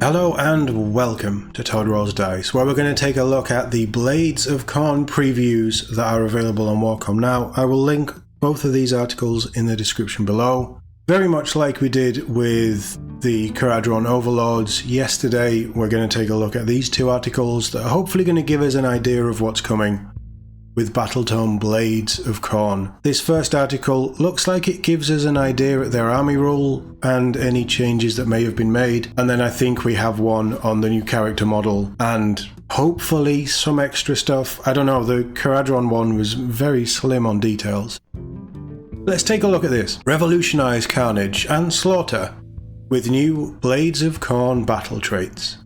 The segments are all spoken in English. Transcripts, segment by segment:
Hello and welcome to Todd Rolls Dice, where we're going to take a look at the Blades of Khorne previews that are available on WarCom. Now, I will link both of these articles in the description below. Very much like we did with the Kharadron Overlords yesterday, we're going to take a look at these two articles that are hopefully going to give us an idea of what's coming with Battletome Blades of Khorne. This first article looks like it gives us an idea at their army rule and any changes that may have been made, and then I think we have one on the new character model and hopefully some extra stuff. I don't know, the Kharadron one was very slim on details. Let's take a look at this. Revolutionize carnage and slaughter with new Blades of Khorne battle traits.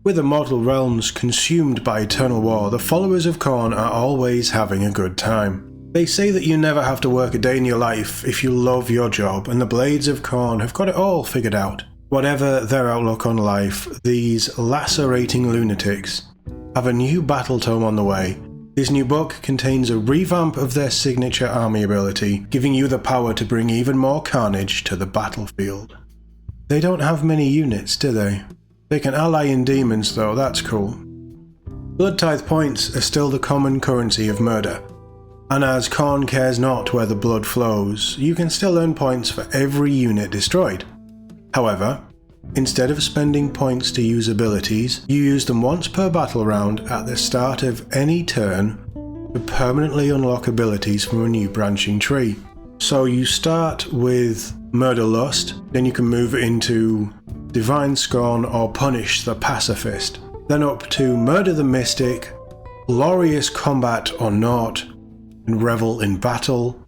With the mortal realms consumed by eternal war, the followers of Khorne are always having a good time. They say that you never have to work a day in your life if you love your job, and the Blades of Khorne have got it all figured out. Whatever their outlook on life, these lacerating lunatics have a new Battletome on the way. This new book contains a revamp of their signature army ability, giving you the power to bring even more carnage to the battlefield. They don't have many units, do they? They can ally in demons though, that's cool. Blood tithe points are still the common currency of murder, and as Khorne cares not where the blood flows, you can still earn points for every unit destroyed. However, instead of spending points to use abilities, you use them once per battle round at the start of any turn to permanently unlock abilities from a new branching tree. So you start with Murder Lust, then you can move into Divine Scorn or Punish the Pacifist, then up to Murder the Mystic, Glorious Combat or Naught, and Revel in Battle,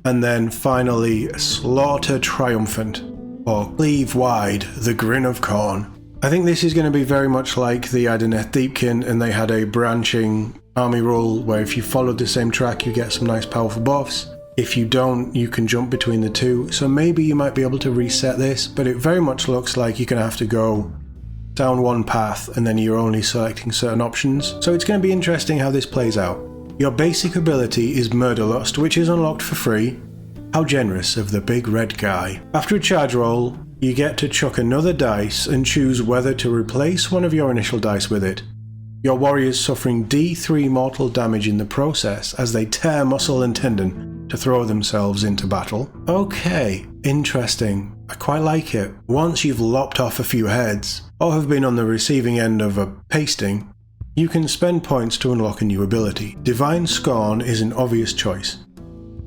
and then finally Slaughter Triumphant, or Cleave Wide, the Grin of Khorne. I think this is going to be very much like the Adeneth Deepkin, and they had a branching army rule where if you followed the same track you get some nice powerful buffs. If you don't, you can jump between the two, so maybe you might be able to reset this, but it very much looks like you're going to have to go down one path and then you're only selecting certain options. So it's going to be interesting how this plays out. Your basic ability is Murder Lust, which is unlocked for free. How generous of the big red guy. After a charge roll, you get to chuck another dice and choose whether to replace one of your initial dice with it. Your warriors suffering D3 mortal damage in the process as they tear muscle and tendon to throw themselves into battle. Okay, interesting. I quite like it. Once you've lopped off a few heads, or have been on the receiving end of a pasting, you can spend points to unlock a new ability. Divine Scorn is an obvious choice.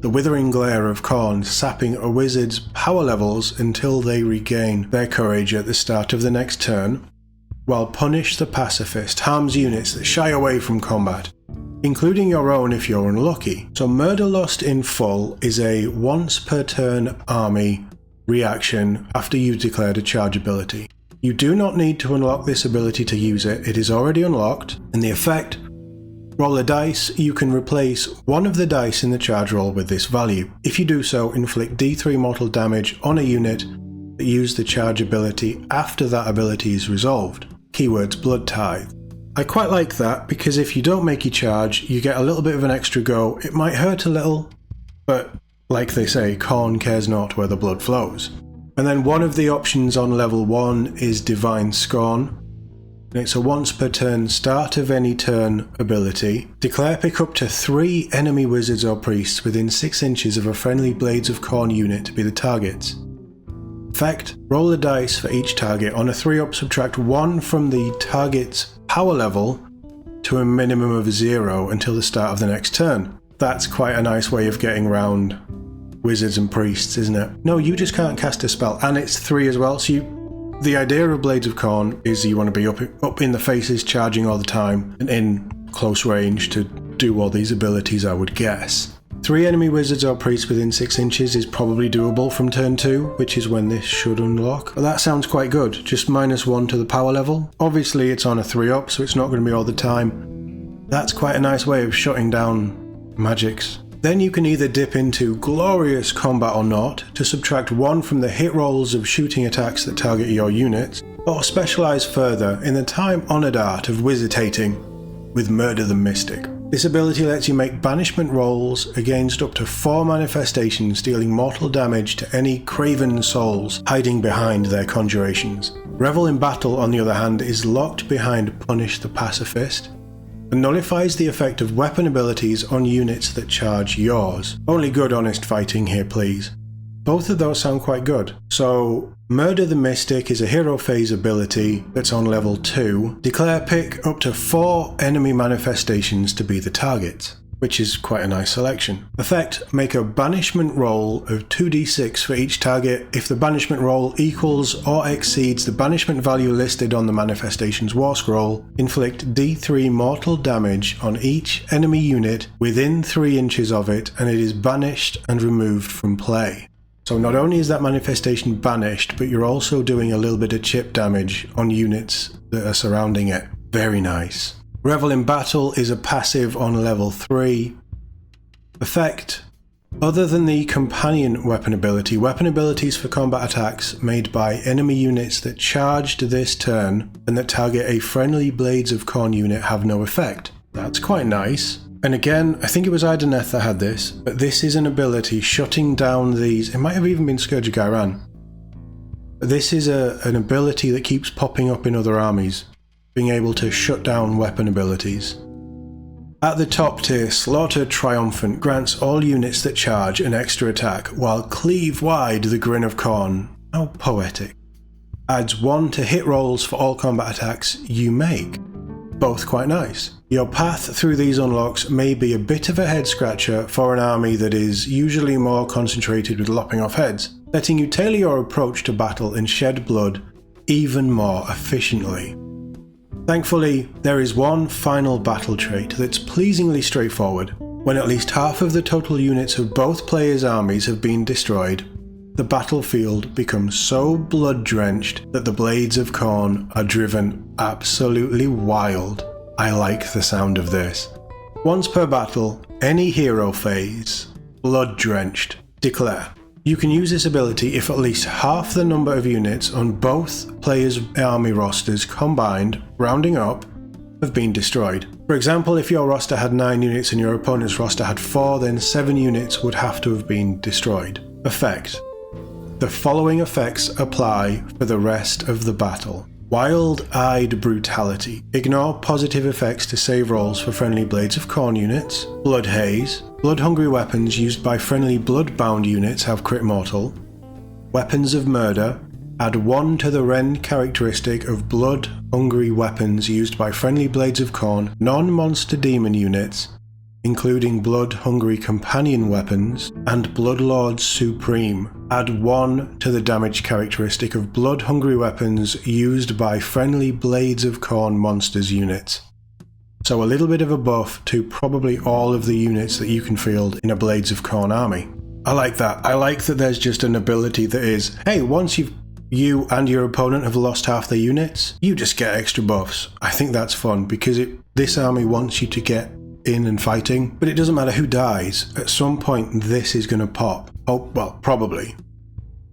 The withering glare of Khorne sapping a wizard's power levels until they regain their courage at the start of the next turn, while Punish the Pacifist harms units that shy away from combat, including your own if you're unlucky. So Murder Lust in full is a once per turn army reaction after you've declared a charge ability. You do not need to unlock this ability to use it, it is already unlocked, and the effect: roll a dice, you can replace one of the dice in the charge roll with this value. If you do so, inflict D3 mortal damage on a unit that used the charge ability after that ability is resolved. Keywords Blood Tithe. I quite like that because if you don't make your charge, you get a little bit of an extra go. It might hurt a little, but like they say, Khorne cares not where the blood flows. And then one of the options on level 1 is Divine Scorn. And it's a once per turn start of any turn ability. Declare pick up to 3 enemy wizards or priests within 6 inches of a friendly Blades of Khorne unit to be the targets. Effect: roll a dice for each target. On a 3-up, subtract 1 from the target's power level to a minimum of 0 until the start of the next turn. That's quite a nice way of getting around wizards and priests, isn't it? No, you just can't cast a spell, and it's 3 as well, so the idea of Blades of Khorne is you want to be up in the faces, charging all the time, and in close range to do all these abilities, I would guess. 3 enemy wizards or priests within 6 inches is probably doable from turn 2, which is when this should unlock. But that sounds quite good, just -1 to the power level. Obviously it's on a 3-up, so it's not going to be all the time. That's quite a nice way of shutting down magics. Then you can either dip into Glorious Combat or Not to subtract 1 from the hit rolls of shooting attacks that target your units, or specialise further in the time-honoured art of wizard-hating with Murder the Mystic. This ability lets you make banishment rolls against up to 4 manifestations, dealing mortal damage to any craven souls hiding behind their conjurations. Revel in Battle, on the other hand, is locked behind Punish the Pacifist, and nullifies the effect of weapon abilities on units that charge yours. Only good honest fighting here, please. Both of those sound quite good. So, Murder the Mystic is a hero phase ability that's on level 2. Declare pick up to 4 enemy manifestations to be the target, which is quite a nice selection. Effect, make a banishment roll of 2d6 for each target. If the banishment roll equals or exceeds the banishment value listed on the manifestation's war scroll, inflict d3 mortal damage on each enemy unit within 3 inches of it, and it is banished and removed from play. So not only is that manifestation banished, but you're also doing a little bit of chip damage on units that are surrounding it. Very nice. Revel in Battle is a passive on level 3. Effect. Other than the companion weapon ability, weapon abilities for combat attacks made by enemy units that charged this turn and that target a friendly Blades of Khorne unit have no effect. That's quite nice. And again, I think it was Ideneth that had this, but this is an ability shutting down these. It might have even been Scourge of Ghyran. This is an ability that keeps popping up in other armies, being able to shut down weapon abilities. At the top tier, Slaughter Triumphant grants all units that charge an extra attack, while Cleave Wide the Grin of Khorne. How poetic. Adds 1 to hit rolls for all combat attacks you make. Both quite nice. Your path through these unlocks may be a bit of a head scratcher for an army that is usually more concentrated with lopping off heads, letting you tailor your approach to battle and shed blood even more efficiently. Thankfully, there is one final battle trait that's pleasingly straightforward. When at least half of the total units of both players' armies have been destroyed, the battlefield becomes so blood-drenched that the Blades of Khorne are driven absolutely wild. I like the sound of this. Once per battle, any hero phase, blood-drenched, declare. You can use this ability if at least half the number of units on both players' army rosters combined, rounding up, have been destroyed. For example, if your roster had 9 units and your opponent's roster had 4, then 7 units would have to have been destroyed. Effect. The following effects apply for the rest of the battle. Wild-Eyed Brutality. Ignore positive effects to save rolls for friendly Blades of Khorne units. Blood Haze. Blood-hungry weapons used by friendly Bloodbound units have crit mortal. Weapons of Murder. Add 1 to the rend characteristic of blood-hungry weapons used by friendly Blades of Khorne non-monster demon units, including blood-hungry companion weapons, and Bloodlords Supreme. Add 1 to the damage characteristic of blood-hungry weapons used by friendly Blades of Khorne monsters units. So a little bit of a buff to probably all of the units that you can field in a Blades of Khorne army. I like that. I like that there's just an ability that is, hey, once you and your opponent have lost half their units, you just get extra buffs. I think that's fun because this army wants you to get in and fighting, but it doesn't matter who dies. At some point this is going to pop. Oh, well, probably.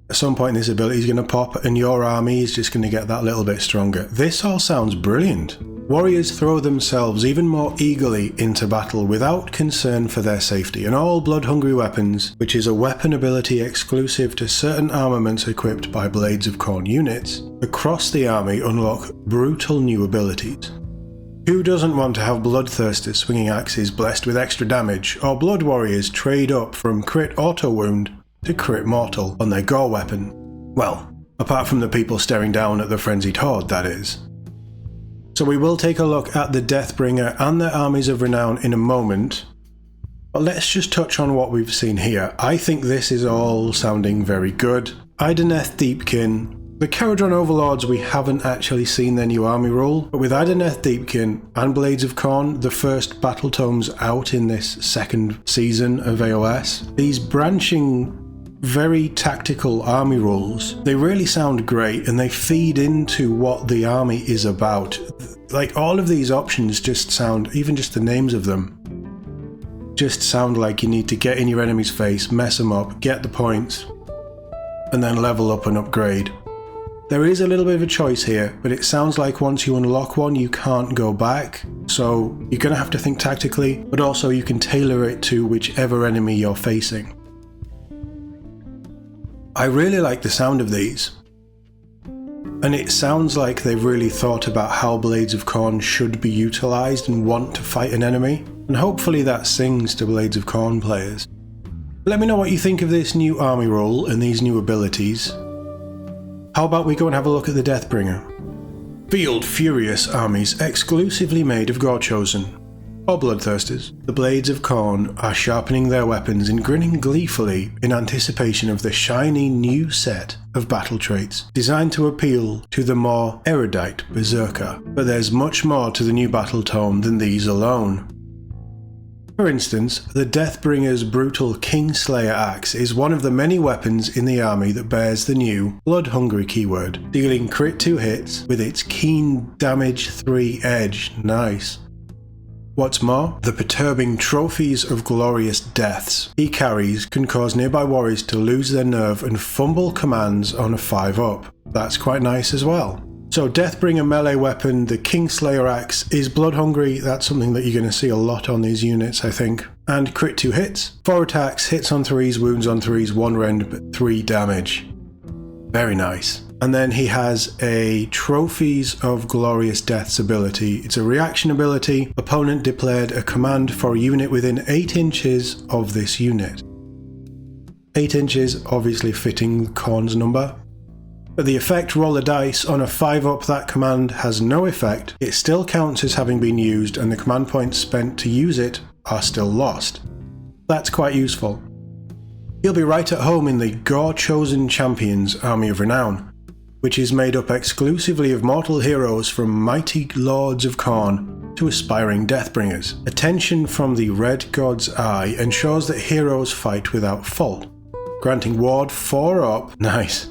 At some point this ability is going to pop and your army is just going to get that little bit stronger. This all sounds brilliant. Warriors throw themselves even more eagerly into battle without concern for their safety, and all blood-hungry weapons, which is a weapon ability exclusive to certain armaments equipped by Blades of Khorne units, across the army unlock brutal new abilities. Who doesn't want to have Bloodthirsters swinging axes blessed with extra damage, or Blood Warriors trade up from crit auto wound to crit mortal on their gore weapon? Well, apart from the people staring down at the frenzied horde, that is. So we will take a look at the Deathbringer and their Armies of Renown in a moment, but let's just touch on what we've seen here. I think this is all sounding very good. Ideneth Deepkin. The Caradron Overlords, we haven't actually seen their new army rule, but with Ideneth Deepkin and Blades of Khorne, the first Battletomes out in this second season of AOS, these branching, very tactical army rules, they really sound great and they feed into what the army is about. Like, all of these options just sound, even just the names of them, just sound like you need to get in your enemy's face, mess them up, get the points, and then level up and upgrade. There is a little bit of a choice here, but it sounds like once you unlock one, you can't go back. So you're going to have to think tactically, but also you can tailor it to whichever enemy you're facing. I really like the sound of these. and it sounds like they've really thought about how Blades of Khorne should be utilised and want to fight an enemy, and hopefully that sings to Blades of Khorne players. Let me know what you think of this new army rule and these new abilities. How about we go and have a look at the Deathbringer? Field Furious armies exclusively made of Gore-Chosen, or Bloodthirsters. The Blades of Khorne are sharpening their weapons and grinning gleefully in anticipation of the shiny new set of battle traits, designed to appeal to the more erudite berserker. But there's much more to the new Battletome than these alone. For instance, the Deathbringer's brutal Kingslayer axe is one of the many weapons in the army that bears the new Blood Hungry keyword, dealing crit 2 hits with its keen damage 3 edge. Nice. What's more, the perturbing Trophies of Glorious Deaths he carries can cause nearby warriors to lose their nerve and fumble commands on a 5-up. That's quite nice as well. So Deathbringer melee weapon, the Kingslayer axe, is blood hungry. That's something that you're going to see a lot on these units, I think. And crit 2 hits, 4 attacks, hits on 3s, wounds on 3s, 1 rend, but 3 damage. Very nice. And then he has a Trophies of Glorious Deaths ability. It's a reaction ability. Opponent declared a command for a unit within 8 inches of this unit. 8 inches, obviously fitting Khorne's number. But the effect roll a dice on a 5-up, that command has no effect. It still counts as having been used, and the command points spent to use it are still lost. That's quite useful. He'll be right at home in the Gore-Chosen Champions Army of Renown, which is made up exclusively of mortal heroes from mighty lords of Khorne to aspiring Deathbringers. Attention from the Red God's Eye ensures that heroes fight without fault, granting ward 4 up, nice,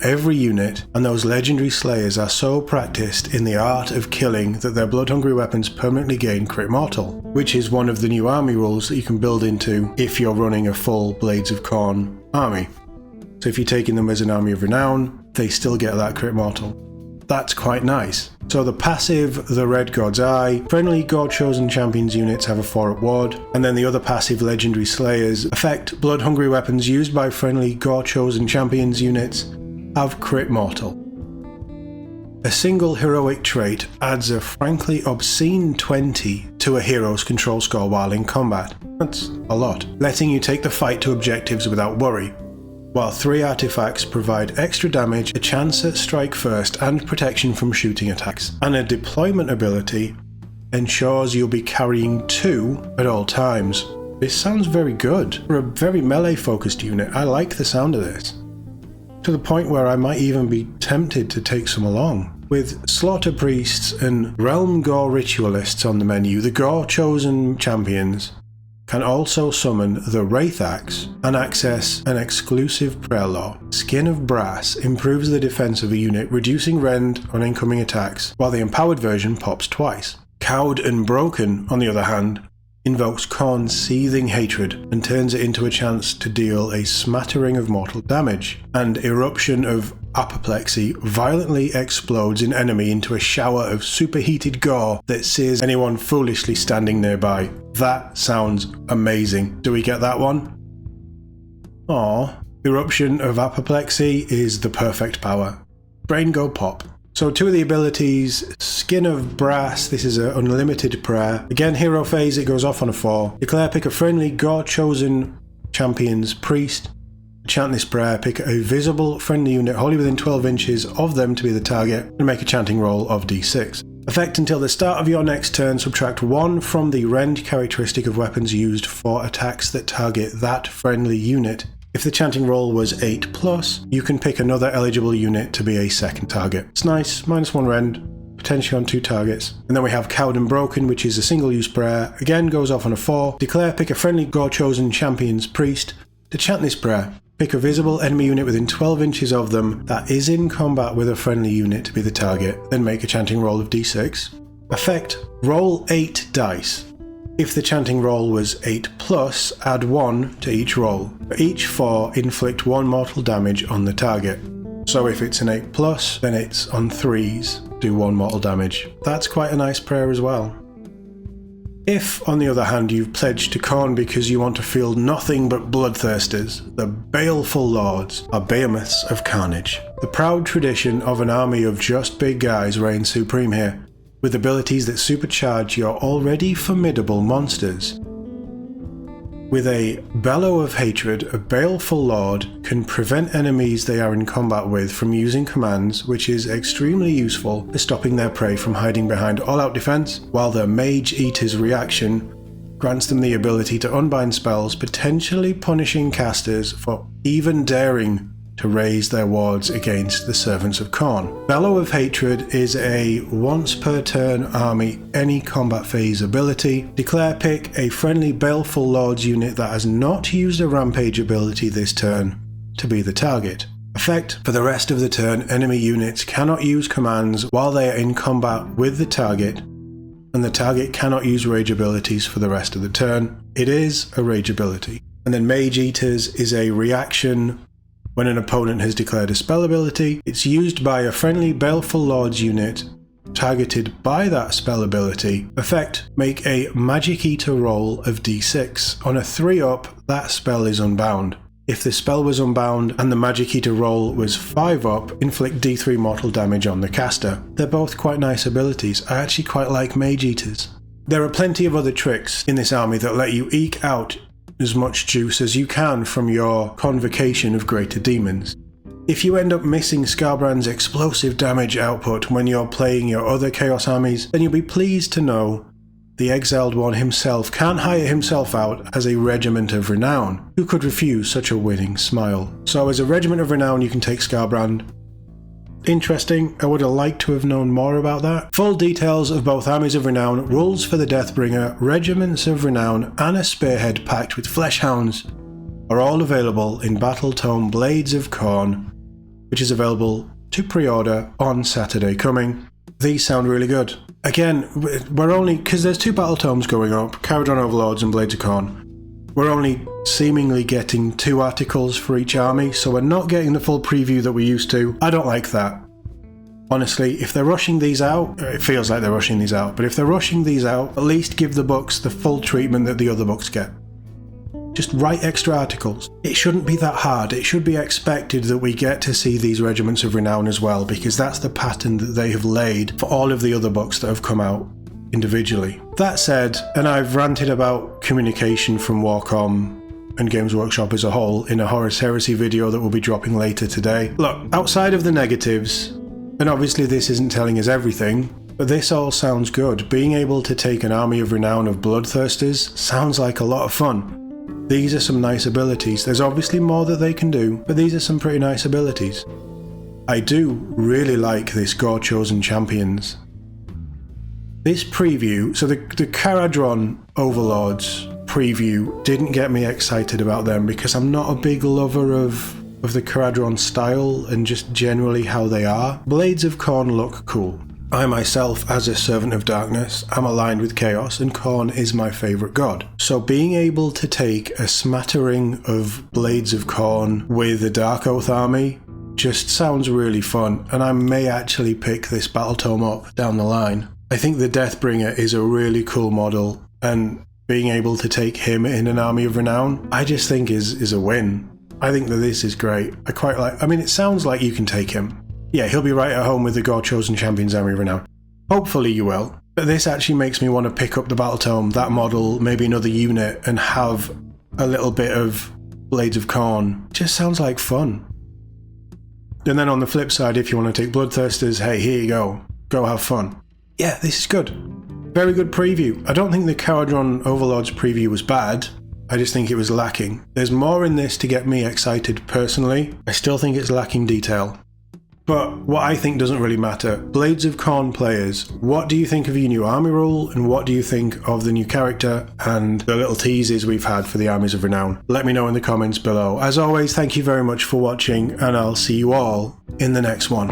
every unit, and those legendary slayers are so practiced in the art of killing that their blood-hungry weapons permanently gain crit mortal, which is one of the new army rules that you can build into if you're running a full Blades of Khorne army. So if you're taking them as an army of renown, they still get that crit mortal. That's quite nice. So the passive, the Red God's Eye, friendly Gore-Chosen Champions units have a 4-up ward, and then the other passive legendary slayers affect blood-hungry weapons used by friendly Gore-Chosen Champions units have crit mortal. A single heroic trait adds a frankly obscene 20 to a hero's control score while in combat. That's a lot, letting you take the fight to objectives without worry. While 3 artifacts provide extra damage, a chance at strike first, and protection from shooting attacks. And a deployment ability ensures you'll be carrying 2 at all times. This sounds very good. For a very melee focused unit, I like the sound of this. To the point where I might even be tempted to take some along. With Slaughter Priests and Realm Gore Ritualists on the menu, the Gore-Chosen Champions can also summon the Wraith Axe and access an exclusive prayer law. Skin of Brass improves the defense of a unit, reducing rend on incoming attacks, while the empowered version pops twice. Cowed and Broken, on the other hand, invokes Khorne's seething hatred and turns it into a chance to deal a smattering of mortal damage, and Eruption of Apoplexy violently explodes an enemy into a shower of superheated gore that sears anyone foolishly standing nearby. That sounds amazing. Do we get that one? Aww. Eruption of Apoplexy is the perfect power. Brain go pop. So 2 of the abilities, Skin of Brass, this is an unlimited prayer. Again, hero phase, it goes off on a 4. Declare, pick a friendly Gore-Chosen Champions Priest. Chant this prayer, pick a visible friendly unit wholly within 12 inches of them to be the target, and make a chanting roll of d6. Effect until the start of your next turn, subtract 1 from the rend characteristic of weapons used for attacks that target that friendly unit. If the chanting roll was 8+, you can pick another eligible unit to be a second target. It's nice, -1 rend, potentially on 2 targets. And then we have Cowed and Broken, which is a single-use prayer. Again, goes off on a 4. Declare, pick a friendly Gore-Chosen Champions Priest. To chant this prayer, pick a visible enemy unit within 12 inches of them that is in combat with a friendly unit to be the target, then make a chanting roll of d6. Effect, roll 8 dice. If the chanting roll was 8+, add 1 to each roll. For each 4, inflict 1 mortal damage on the target. So if it's an 8+, then it's on 3s, do 1 mortal damage. That's quite a nice prayer as well. If, on the other hand, you've pledged to Khorne because you want to field nothing but bloodthirsters, the baleful lords are behemoths of carnage. The proud tradition of an army of just big guys reigns supreme here, with abilities that supercharge your already formidable monsters. With a bellow of hatred, a baleful lord can prevent enemies they are in combat with from using commands, which is extremely useful for stopping their prey from hiding behind all-out defense, while the Mage Eater's reaction grants them the ability to unbind spells, potentially punishing casters for even daring to raise their wards against the Servants of Khorne. Bellow of Hatred is a once per turn army any combat phase ability. Declare pick a friendly Baleful Lords unit that has not used a rampage ability this turn to be the target. Effect: for the rest of the turn, enemy units cannot use commands while they are in combat with the target, and the target cannot use rage abilities for the rest of the turn. It is a rage ability. And then Mage Eaters is a reaction when an opponent has declared a spell ability. It's used by a friendly Baleful Lords unit targeted by that spell ability. Effect: make a Magic Eater roll of d6. On a 3-up, that spell is unbound. If the spell was unbound and the Magic Eater roll was 5-up, inflict d3 mortal damage on the caster. They're both quite nice abilities. I actually quite like Mage Eaters. There are plenty of other tricks in this army that let you eke out as much juice as you can from your convocation of greater demons. If you end up missing Skarbrand's explosive damage output when you're playing your other Chaos armies, then you'll be pleased to know the Exiled One himself can hire himself out as a Regiment of Renown. Who could refuse such a winning smile? So as a Regiment of Renown you can take Skarbrand. Interesting, I would have liked to have known more about that. Full details of both Armies of Renown, rules for the Deathbringer, Regiments of Renown, and a Spearhead packed with Fleshhounds are all available in Battletome Blades of Khorne, which is available to pre-order on Saturday coming. These sound really good. Again, we're only, because there's 2 Battletomes going up, Caradhran Overlords and Blades of Khorne. We're only seemingly getting 2 articles for each army, so we're not getting the full preview that we used to. I don't like that. Honestly, if they're rushing these out, it feels like they're rushing these out, but if they're rushing these out, at least give the books the full treatment that the other books get. Just write extra articles. It shouldn't be that hard. It should be expected that we get to see these Regiments of Renown as well, because that's the pattern that they have laid for all of the other books that have come out individually. That said, and I've ranted about communication from WarCom and Games Workshop as a whole in a Horus Heresy video that will be dropping later today. Look, outside of the negatives, and obviously this isn't telling us everything, but this all sounds good. Being able to take an army of renown of bloodthirsters sounds like a lot of fun. These are some nice abilities. There's obviously more that they can do, but these are some pretty nice abilities. I do really like this Gore Chosen Champions. This preview, so the Caradhran Overlords preview didn't get me excited about them because I'm not a big lover of the Caradhran style and just generally how they are. Blades of Khorne look cool. I myself, as a Servant of Darkness, am aligned with Chaos, and Khorne is my favourite god. So being able to take a smattering of Blades of Khorne with the Dark Oath army just sounds really fun, and I may actually pick this Battletome up down the line. I think the Deathbringer is a really cool model, and being able to take him in an Army of Renown, I just think is a win. I think that this is great. I quite like, I mean, it sounds like you can take him. Yeah, he'll be right at home with the Gore Chosen Champions Army of Renown. Hopefully you will. But this actually makes me want to pick up the Battletome, that model, maybe another unit, and have a little bit of Blades of Khorne. Just sounds like fun. And then on the flip side, if you want to take Bloodthirsters, hey, here you go. Go have fun. Yeah, this is good. Very good preview. I don't think the Caradhran Overlords preview was bad. I just think it was lacking. There's more in this to get me excited personally. I still think it's lacking detail. But what I think doesn't really matter. Blades of Khorne players, what do you think of your new army rule, and what do you think of the new character and the little teases we've had for the Armies of Renown? Let me know in the comments below. As always, thank you very much for watching, and I'll see you all in the next one.